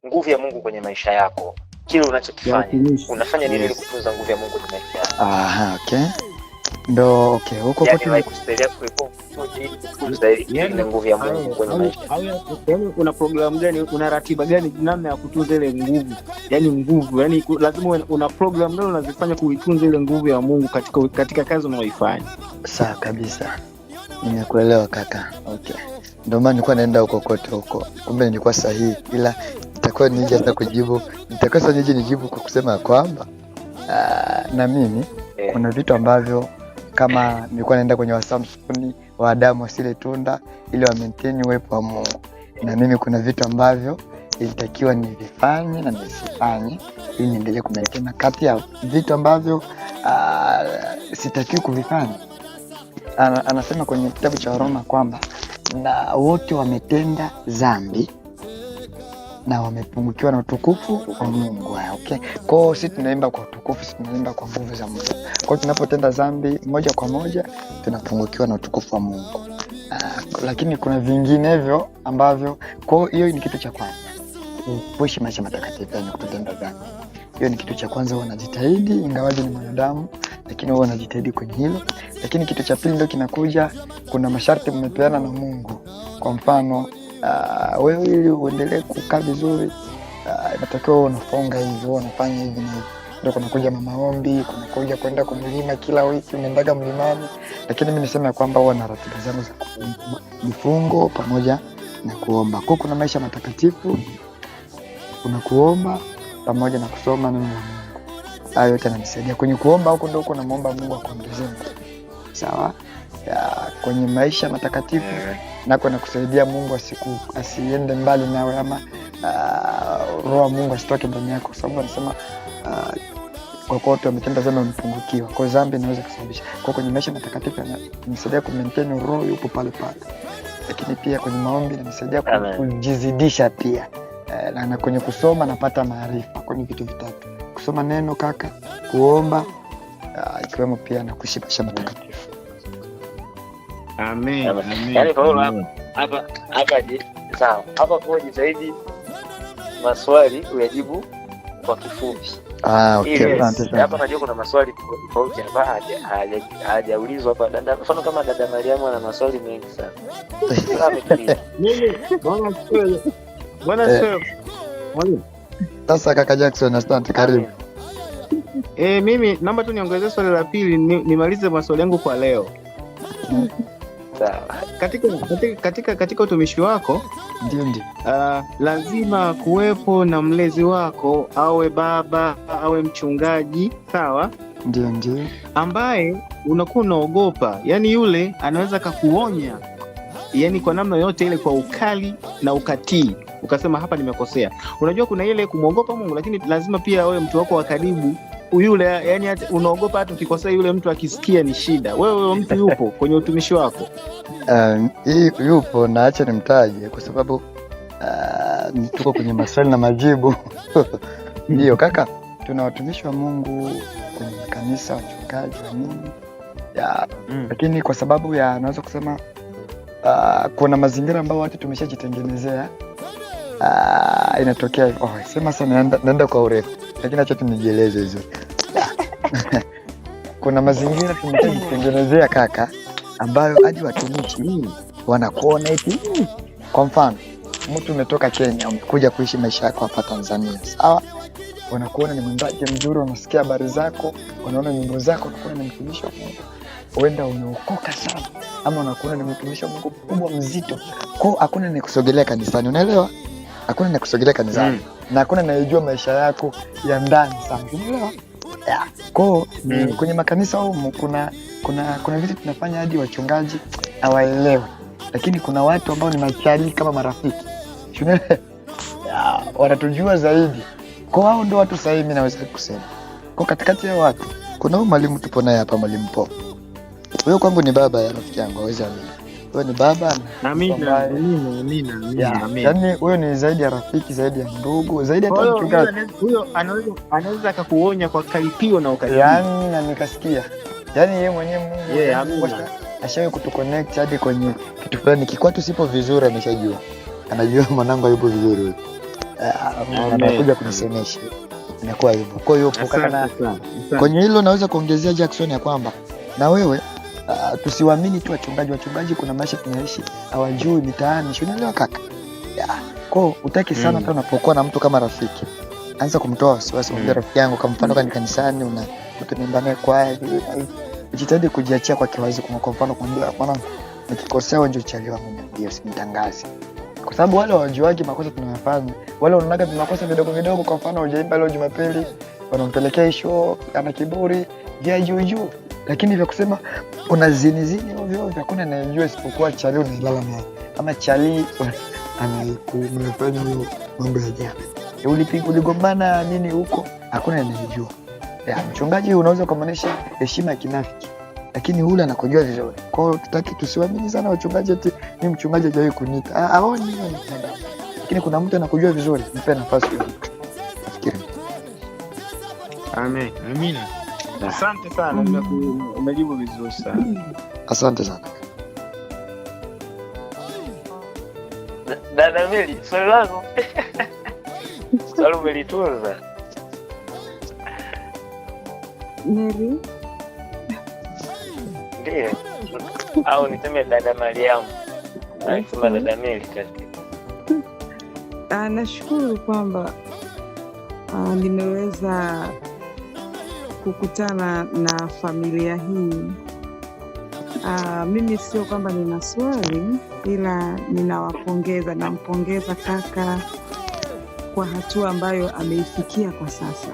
nguvu ya Mungu kwenye maisha yako. Kile unachokifanya unafanya nini ili kutunza nguvu ya Mungu kwenye maisha yako? Aha, okay. Ndo okay, huko kwa tu kusaidia kuepo kusaidia nguvu ya Mungu kwenye maisha. Yaani una program gani, una ratiba gani namna ya kutunza ile nguvu? Yaani nguvu, yaani lazima una program gani unazifanya kuitunza ile nguvu ya Mungu katika kazi unayoifanya? Sawa kabisa. Nimekuelewa kaka. Okay. Ndio maana nilikuwa naenda huko kote huko. Kumbe nilikuwa sahihi, ila nitakuwa nije hata kujibu. Nitakosa nije nijibu kwa kusema kwamba na mimi kuna vitu ambavyo kama nilikuwa naenda kwenye Wasamsoni wa Adamu wasile tunda ili wa maintain uwepo wa Mungu. Na mimi kuna vitu ambavyo ilitakiwa nivifanye na nisifanye ili niendelee ku maintain. Kati ya vitu ambavyo sitakiwi kuvifanya, anasema kwenye kitabu cha Roma kwamba na wote wametenda dhambi na wamepungukiwa na utukufu wa Mungu. Okay. Kwa hiyo sisi tunaimba kwa utukufu, sisi tunaimba kwa nguvu za Mungu. Kwa hiyo tunapotenda dhambi moja kwa moja tunapungukiwa na utukufu wa Mungu. Lakini kuna vinginevyo ambavyo, kwa hiyo ni kitu cha kwanza. Kuishi maisha matakatifu na kutotenda dhambi. Hiyo ni kitu cha kwanza, wanajitahidi ingawaje ni mwanadamu, lakini wao wanajitahidi kwenye hilo. Lakini kitu cha pili ndio kinakuja, kuna masharti mmepeana na Mungu. Kwa mfano, wewe ili uendelee kukaa vizuri, inatakiwa unafunga hivyo, unafanya hivi na hivi. Ndio kunakuja maombi, kunakuja kwenda kumlima kila wiki, unaendaga mlimani. Lakini mimi nisema kwamba wana ratiba zangu za kufungo pamoja na kuomba. Kwa kuna maisha matakatifu, kuna kuomba pamoja na kusoma neno la Mungu. Hayo yote yananisaidia kwenye kuomba. Huko ndio kuna muomba Mungu akuongezee. Sawa? Kwenye maisha matakatifu nako nakusaidia Mungu asiende mbali nawe, ama roho Mungu asitoke ndani yako, sababu anasema kwa wote wametenda dhambi wamepungukiwa. Kwa dhambi inaweza kusababisha. Kwa kwenye maisha matakatifu inanisaidia ku maintain roho yupo pale pale. Lakini pia kwenye maombi inanisaidia kujizidisha pia. Na kwenye kusoma napata maarifa. Kwenye vitu vitatu: kusoma neno kaka, kuomba, ikiwemo pia na kuishi maisha matakatifu. Amen. Amen. Yaani kwa hiyo hapa je, sawa. Hapa kwa jitahidi maswali uyajibu kwa kifupi. Okay. Hapa najua kuna maswali tofauti hapa hajaulizwa hapa dada. Mfano kama dada Mariamu ana maswali mengi sana. Mimi bwana sio. Sasa kaka Jackson, asante, karibu. Mimi naomba tu niongezee swali la pili nimalize maswali yangu kwa leo. Katika utumishi wako ndio lazima kuwepo na mlezi wako, awe baba awe mchungaji, sawa? Ndio ambaye unakuwa unaogopa, yani yule anaweza kakuonya, yani kwa namna yote ile, kwa ukali na ukatii, ukasema hapa nimekosea. Unajua kuna ile kumwogopa Mungu, lakini lazima pia awe mtu wako wa karibu yule, yani unaogopa hata ukikosea yule mtu akisikia ni shida. Wewe mtu yupo kwenye utumishi wako? Yupo, na acha nimtaje kwa sababu tuko kwenye maswali na majibu. Ndio kaka, tuna watumishi wa Mungu kwenye kanisa, wachungaji wa nini lakini kwa sababu naweza kusema kuna mazingira ambayo watu tumeshajitengenezea, inatokea sema sana naenda kwa urefu, lakini acha tunijieleze hizo. Kuna mazingira tumeshajitengenezea kaka, ambayo hadi watumishi wanakuona eti. Kwa mfano, mtu umetoka Kenya umekuja kuishi maisha yako hapa Tanzania, sawa? Wanakuona ni mwimbaji mzuri, wanasikia habari zako, wanaona nyimbo zako, wanakuona ni mtumishi wa Mungu, huenda umeokoka sana, ama unakuona ni mtumishi wa Mungu mkubwa mzito. Kwa hakuna ni kusogelea kanisani, unaelewa? Hakuna ni kusogelea kanisani na hakuna anayejua maisha yako ya ndani sana, unaelewa? Kwa kwenye makanisa huko kuna vitu tunafanya hadi wachungaji hawaelewi, lakini kuna watu ambao ni machali kama marafiki, wanatujua zaidi. Kwa hao ndio watu sahihi, mimi naweza kusema. Kwa katikati ya watu kuna huyu mwalimu tupo naye hapa, mwalimu Po. Huyo kwangu ni baba ya rafiki yangu, hawezi amini. Huyo ni baba. Amina. Yaani huyo ni zaidi ya rafiki, zaidi ya ndugu, zaidi ya mchungaji. Huyo anaweza akakuonya kwa karipio na ukarimu. Yaani na nikasikia. Yaani yeye mwenyewe Mungu ashawahi kutuconnect hadi kwenye kitu fulani. Kikwatu sipo vizuri, ameshajua. Anajua mwanangu yupo vizuri huyo. anakuja kunisemesha, inakuwa hivyo. Kwa hiyo kwenye hilo naweza kuongezea Jackson ya kwamba na wewe tusiwaamini tu wachungaji, kuna maisha tunaishi hawajui mitaani, unaelewa kaka? Kwa utaki sana hata unapokuwa na mtu kama rafiki, anza kumtoa wasiwasi. Mwambie rafiki yangu, kama mfano kama kanisani una mtu nimbane kwa hivi, jitahidi kujiachia kwa kiwazi. Kwa mfano kumwambia mwanangu, nikikosea wewe ndio chali wangu, ndio simtangaze, kwa sababu wale wajuaji makosa tunayofanya, wale wanaonaga makosa vidogo vidogo. Kwa mfano hujaimba leo Jumapili, wanampelekea isho, ana kiburi ya juu, lakini vya kusema unazini ovyo, hakuna anayejua isipokuwa chali unalala naye, kama chali anakumefanya hiyo mambo ya jana, uligombana nini huko, hakuna anayejua. Mchungaji unaweza kumaanisha heshima ya kinafiki, lakini ule anakujua vizuri. Kwa hiyo tutaki tusiwaamini sana wachungaji eti mimi mchungaji hajawahi kuniita. Aoni hiyo, lakini kuna mtu anakujua vizuri, mpe nafasi hiyo. Nafikiri. Amen. Amina. Asante sana, umejibu vizuri sana. Asante sana. Dada Meli, swali langu. Swali umelitunza. Meli? Ndiyo. Au niseme dada Mariamu. Nasema dada Meli kati. Nashukuru kwamba nimeweza kukutana na familia hii. Mimi sio kwamba nina swali, ila ninawapongeza, nampongeza kaka kwa hatua ambayo ameifikia kwa sasa.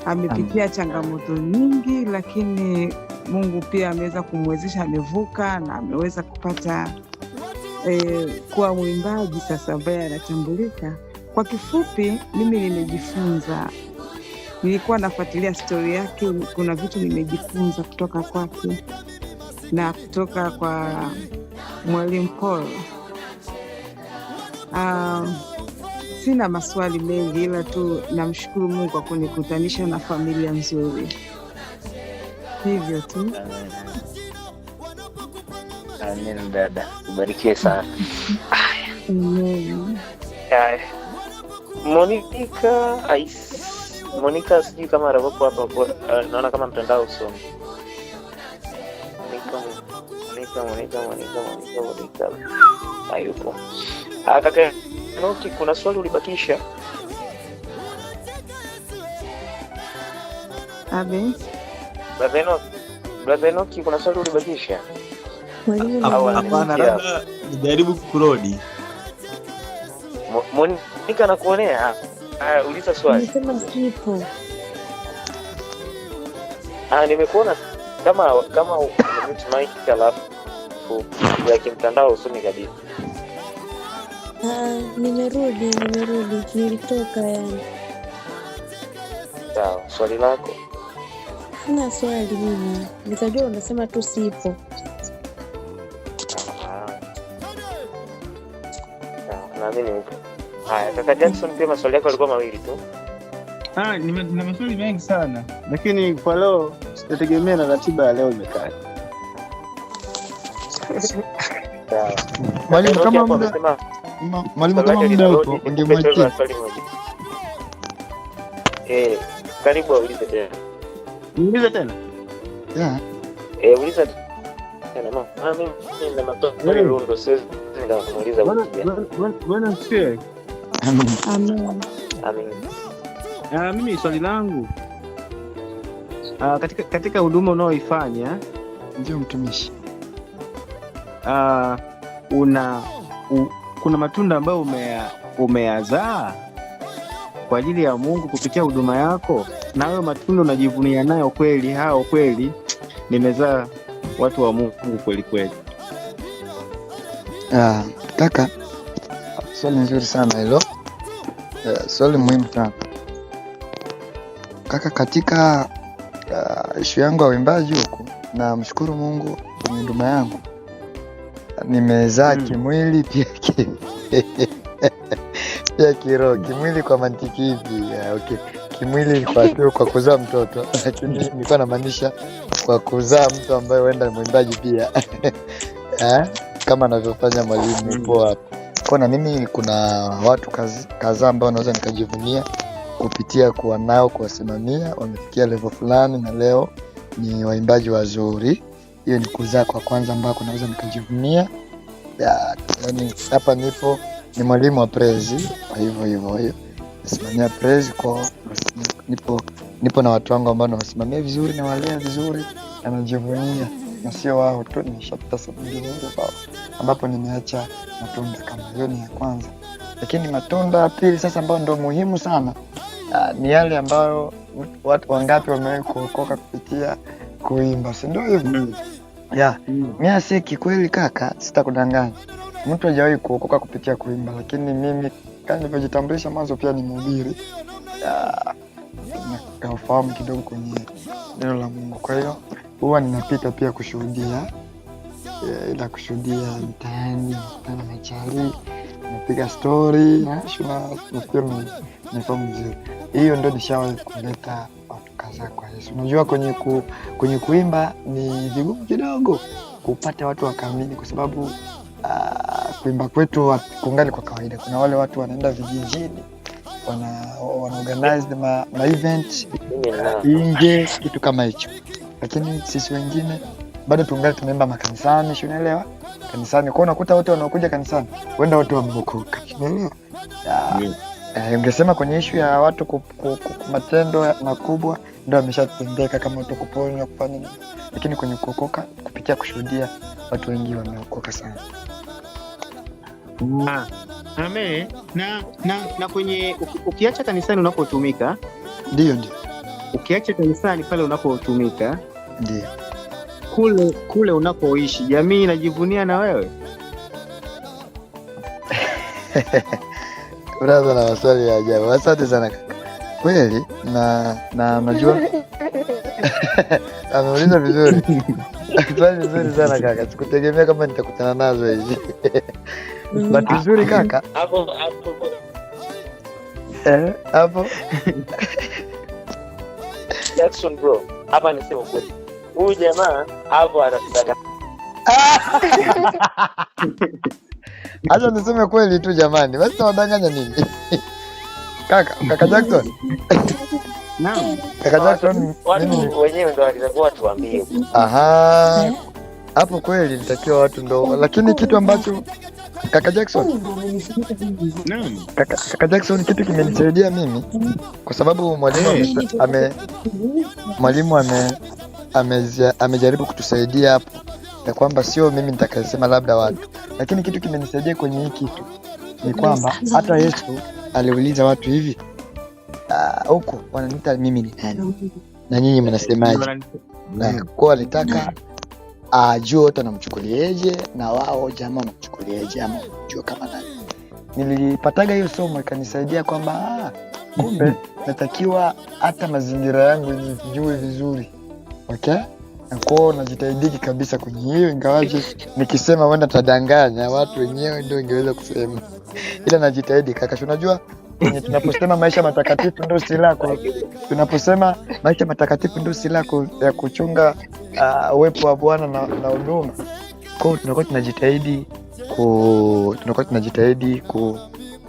Amepitia changamoto nyingi, lakini Mungu pia ameweza kumwezesha, amevuka na ameweza kupata kuwa mwimbaji sasa ambaye anatambulika. Kwa kifupi, mimi nimejifunza, nilikuwa nafuatilia story yake, kuna vitu nimejifunza kutoka kwake na kutoka kwa Mwalimu Paul. Sina maswali mengi, ila tu namshukuru Mungu kwa kunikutanisha na familia nzuri. Hivyo tu. Amen dada, ubarikiwe sana. Amen. Monica sijui kama anapopo hapa, naona kama mtandao usomi. Monica. Hayupo. Kaka Noki, kuna swali ulibakisha? Abe. Brother Noki, kuna swali ulibakisha? Hapana, labda nijaribu kurudi. Monica nakuonea. Uliza swali. Nimesema sipo. Nimekuona kama umemute mic alafu ya kimtandao usoni kabisa. Nimerudi, nilitoka yani. Sawa, swali lako? Sina swali mimi. Nikajua unasema tu sipo. Naamini upo. Haya, kaka Jackson, pia maswali yako yalikuwa mawili tu. Nina maswali mengi sana, lakini kwa leo sitategemea na ratiba ya leo imekaa. Sawa. Mwalimu kama muda upo, ungemwachia. Karibu ulize tena. Niulize tena? Uliza tena mama. Mimi nina maswali rundo, sasa nitamuuliza Bwana sio. Amen. Mimi swali langu, katika huduma unaoifanya, Ndio mtumishi, kuna matunda ambayo umeyazaa kwa ajili ya Mungu kupitia huduma yako, na hayo matunda unajivunia nayo kweli? Hao kweli nimezaa watu wa Mungu kweli kweli? Kaka, swali nzuri sana hilo. Swali muhimu sana kaka. Katika ishu yangu ya uimbaji huku, na mshukuru Mungu kwenye huduma yangu nimezaa kimwili pia pia kiroho. Kimwili kwa mantiki hivi, okay. Kimwili kwa kuzaa mtoto, lakini nilikuwa namaanisha kwa kuzaa mtu ambaye huenda mwimbaji pia kama anavyofanya mwalimu poa. Kwa na mimi kuna watu kadhaa ambao naweza nikajivunia kupitia kuwa nao, kuwasimamia, wamefikia level fulani na leo ni waimbaji wazuri. Hiyo ni kuzaa kwa kwanza ambako naweza nikajivunia. Yani hapa ni mwalimu wa praise, kwa hivyo nasimamia praise kwa nipo na watu wangu ambao nawasimamia vizuri na walea vizuri na najivunia, na sio wao tu, nimeshapita sababu nyingi ambapo nimeacha matunda kama hiyo. Ni ya kwanza, lakini matunda ya pili sasa ambayo ndio muhimu sana ni yale ambayo watu wangapi wamewahi kuokoka kupitia kuimba, si ndio hivyo? Mimi si kikweli kaka, sitakudanganya, mtu hajawahi kuokoka kupitia kuimba, lakini mimi kama nilivyojitambulisha mwanzo pia ni mhubiri na kufahamu kidogo kwenye neno la Mungu. Kwa hiyo huwa ninapita pia kushuhudia, ila kushuhudia mtaani, nakutana na chali, napiga story na film mzuri. Hiyo ndio nishawahi kuleta watu kadhaa kwa Yesu. Unajua kwenye kuimba ni vigumu kidogo kupata watu wakaamini, kwa sababu kuimba kwetu kungali kwa kawaida. Kuna wale watu wanaenda vijijini, wana organize ma event nje, kitu kama hicho, lakini sisi wengine bado tungali tunaimba makanisani, unaelewa? Kanisani kwa unakuta watu wanaokuja kanisani wenda watu wameokoka, unaelewa? Ungesema kwenye issue ya watu matendo makubwa ndio ameshatendeka, kama watu kuponywa kufanya nini, lakini kwenye kuokoka kupitia kushuhudia watu wengi wameokoka sana. Amen. Na kwenye ukiacha kanisani unapotumika, ndio ukiacha kanisani pale unapotumika, ndio kule unapoishi, jamii inajivunia na wewe. Brother, na maswali ya ajabu. Asante sana kaka. Kweli na najua ameuliza vizuri. Swali vizuri sana kaka. Sikutegemea kama nitakutana nazo hizi. But vizuri kaka. Hapo. Jackson bro, hapa nisema kweli. Huyu jamaa hapo anataka. Acha niseme kweli tu jamani. Basi wadanganya nini? Kaka Jackson. Naam. Kaka Jackson, watu wenyewe ndio walitakuwa tuambie. Aha. Hapo kweli nitakiwa watu ndio, lakini kitu ambacho Kaka Jackson. Naam. Kaka Jackson, kitu kimenisaidia mimi kwa sababu mwalimu amejaribu kutusaidia hapo, ya kwamba sio mimi nitakayesema labda watu, lakini kitu kimenisaidia kwenye hii kitu ni kwamba hata Yesu aliuliza watu hivi, huko wananiita mimi ni nani na nyinyi mnasemaje? Na kwa alitaka ajue watu wanamchukulieje na wao jamaa wanamchukulieje, ama jua kama nani. Nilipataga hiyo somo ikanisaidia kwamba kumbe natakiwa hata mazingira yangu nijue vizuri. Okay? Na kwa najitahidi kabisa kwenye hiyo, ingawaje nikisema wenda tadanganya watu wenyewe ndio ingeweza kusema. Ila najitahidi kaka. Unajua kwenye tunaposema maisha matakatifu ndio silaha, tunaposema maisha matakatifu ndio silaha ya kuchunga uwepo wa Bwana na huduma. Kwa hiyo tunakuwa tunajitahidi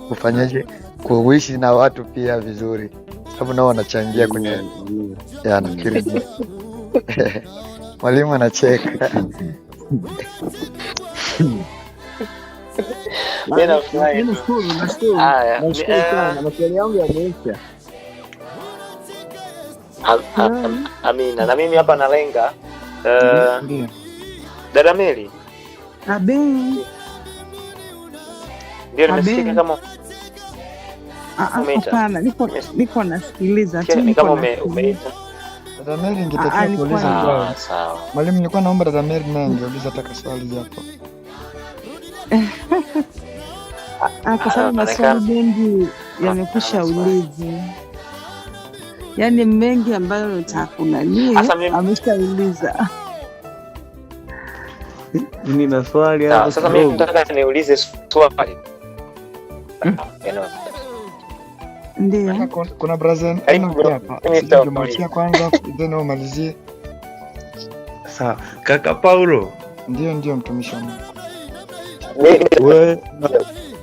kufanyaje kuishi na watu pia vizuri, sababu nao wanachangia kwenye nafikiri mwalimu anacheka. Nashukuru sana, maswali yangu yameisha. Amina. Na mimi hapa nalenga dada Mary. Ndio nimesikia kama hapana, niko nasikiliza tu. Ni kama umeita dada Mary, ningetakiwa kuuliza. Sawa. Mwalimu, nilikuwa naomba dada Mary naye angeuliza hata swali hapo. Kwa sababu maswali mengi yamekwisha ulizwa, yaani mengi ambayo nitakunania ameshauliza. Nina swali hapo. Sasa mimi nataka niulize swali. Ndio. Kuna brazen hapa. Nimemwachia kwanza then umalizie. Sawa. Kaka Paulo. Ndio mtumishi wa Mungu.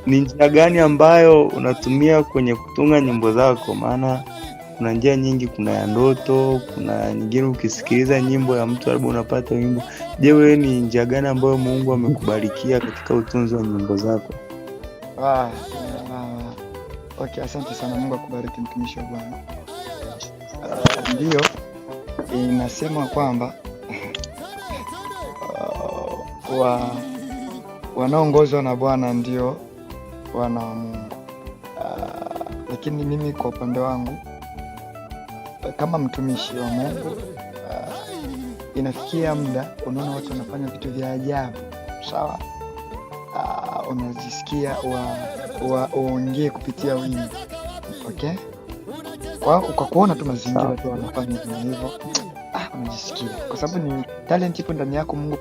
ni njia gani ambayo unatumia kwenye kutunga nyimbo zako? Maana kuna njia nyingi, kuna ya ndoto, kuna nyingine ukisikiliza nyimbo ya mtu labda unapata wimbo. Je, wewe ni njia gani ambayo Mungu amekubarikia katika utunzi wa nyimbo zako? Okay, asante sana. Mungu akubariki mtumishi wa Bwana. Ndio inasema kwamba wanaongozwa na Bwana ndio wana wa Mungu. Lakini mimi kwa upande wangu kama mtumishi wa Mungu inafikia muda unaona watu wanafanya vitu vya ajabu, sawa? Unajisikia waongee kupitia wimbo, okay? Kwa kuona tu mazingira tu wanafanya hivyo, unajisikia kwa sababu ni talent ipo ndani yako, Mungu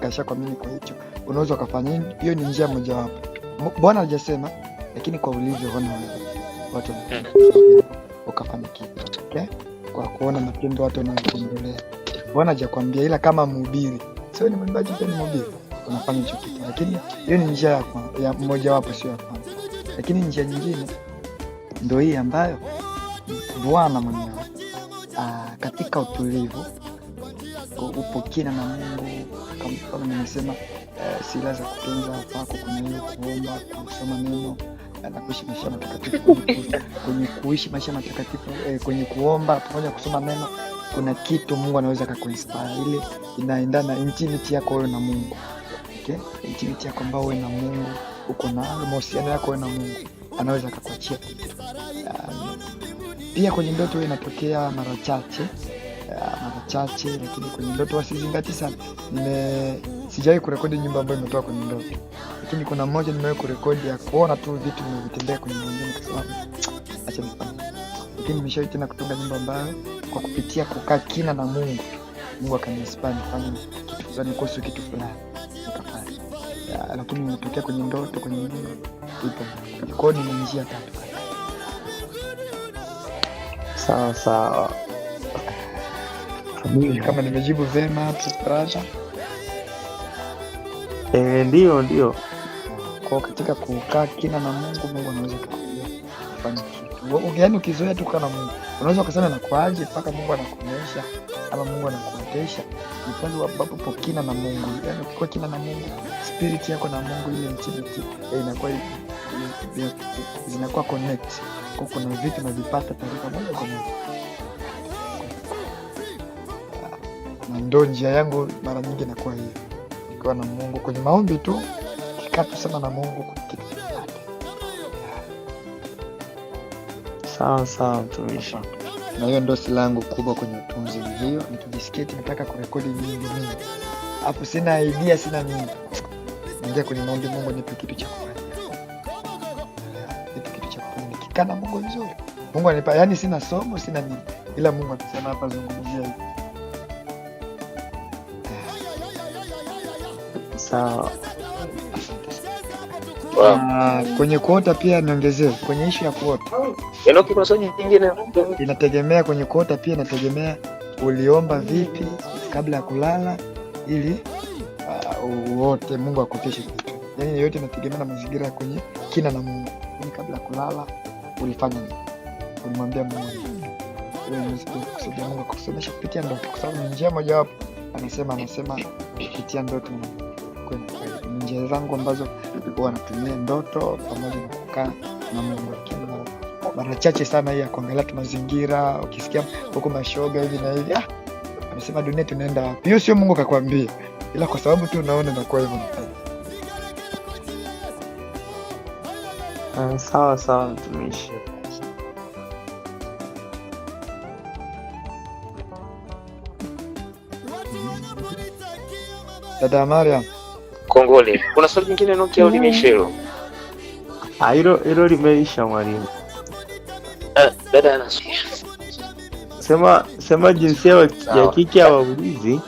kasha kwa mimi. Kwa hiyo unaweza ukafanya hiyo, ni njia moja wapo. Bwana hajasema, lakini kwa ulivyoona watu ukafanya kitu, okay? Kwa kuona matendo watu wanayoendelea, Bwana hajakwambia, ila kama mhubiri, sio ni mwimbaji pia ni mhubiri, unafanya hicho kitu. Lakini hiyo ni njia ya mmoja wapo, sio ya kwanza. Lakini njia nyingine ndio hii ambayo Bwana mwenyewe katika utulivu upo kina na Mungu, kama nimesema, sila za kutunza kwako kuna hiyo kuomba, kusoma neno na kuishi maisha matakatifu. Kwenye kuishi maisha matakatifu, kwenye kuomba pamoja kusoma neno, kuna kitu Mungu anaweza kukuinspire, ile inaendana intimity yako wewe na Mungu, okay? Intimity yako ambao wewe na Mungu uko na mahusiano yako wewe na Mungu, anaweza kukuachia kitu. Pia kwenye ndoto inatokea mara chache, lakini kwenye ndoto wasizingati sana. Sijawahi kurekodi nyimbo ambayo imetoka kwenye ndoto, lakini kuna mmoja nimewahi kurekodi ya kuona tu vitu vinavyotendea kwenye mwingine, kwa sababu acha nifanye. Lakini nimeshawahi tena kutunga nyimbo ambayo kwa kupitia kukaa kina na Mungu, Mungu akaniinspire nifanye kitu fulani kuhusu kitu fulani nikafanya. Lakini imetokea kwenye ndoto, kwenye nyimbo ipo. Kwa hiyo ni njia tatu. Sawa. Kama nimejibu vema hapo brother. Ndio. Kwa katika kukaa kina na Mungu, Mungu anaweza kufanya kitu. Yaani ukizoea tu kukaa na Mungu, unaweza kusema na kwaje mpaka Mungu anakuonyesha ama Mungu anakuotesha. Ni pale ambapo upo kina na Mungu. Yaani ukikuwa kina na Mungu, spirit yako na Mungu ile intimity inakuwa zinakuwa connect. Kwa kuna vitu unavipata taarifa moja kwa moja. Na ndio njia yangu mara nyingi inakuwa hiyo. Nikiwa na Mungu kwenye maombi tu, kikatu sana na Mungu kwa kitu fulani. Sawa mtumishi. Na hiyo ndio silaha yangu kubwa kwenye utunzi hiyo. Nikijisikia nataka kurekodi nyimbo mingi, hapo sina idea, sina nini, naingia kwenye maombi, Mungu nipe kitu cha kufanya. Nikikaa na Mungu nzuri, Mungu anipa, yani sina somo, sina nini, ila Mungu akisema hapa zungumzia hivi. Sawa. Kwenye kuota pia niongezee kwenye issue ya kuota. Enoki, kuna swali nyingine? Inategemea kwenye kuota pia, inategemea uliomba vipi kabla ya kulala ili uote Mungu akuteshe kitu. Yaani yote inategemea na mazingira kwenye kina na Mungu. Yaani kabla ya kulala ulifanya nini? Ulimwambia Mungu nini? Ile ni kusaidia Mungu kukusomesha kupitia ndoto, kwa sababu ni njia moja wapo. Anasema kupitia ndoto. Kwa njia zangu ambazo huwa natumia ndoto pamoja na kukaa na Mungu. Mara chache sana hii ya kuangalia tu mazingira, ukisikia huko mashoga hivi na hivi, amesema dunia tunaenda wapi? Hiyo sio Mungu kakwambia, ila kwa sababu tu unaona na kwa hivyo. Sawa mtumishi. Dada Mariam, Kongole. Kuna swali jingine Enoki au limeisha hilo? Hilo limeisha mwalimu. Dada anasikia. Sema jinsia ya kike hawaulizi,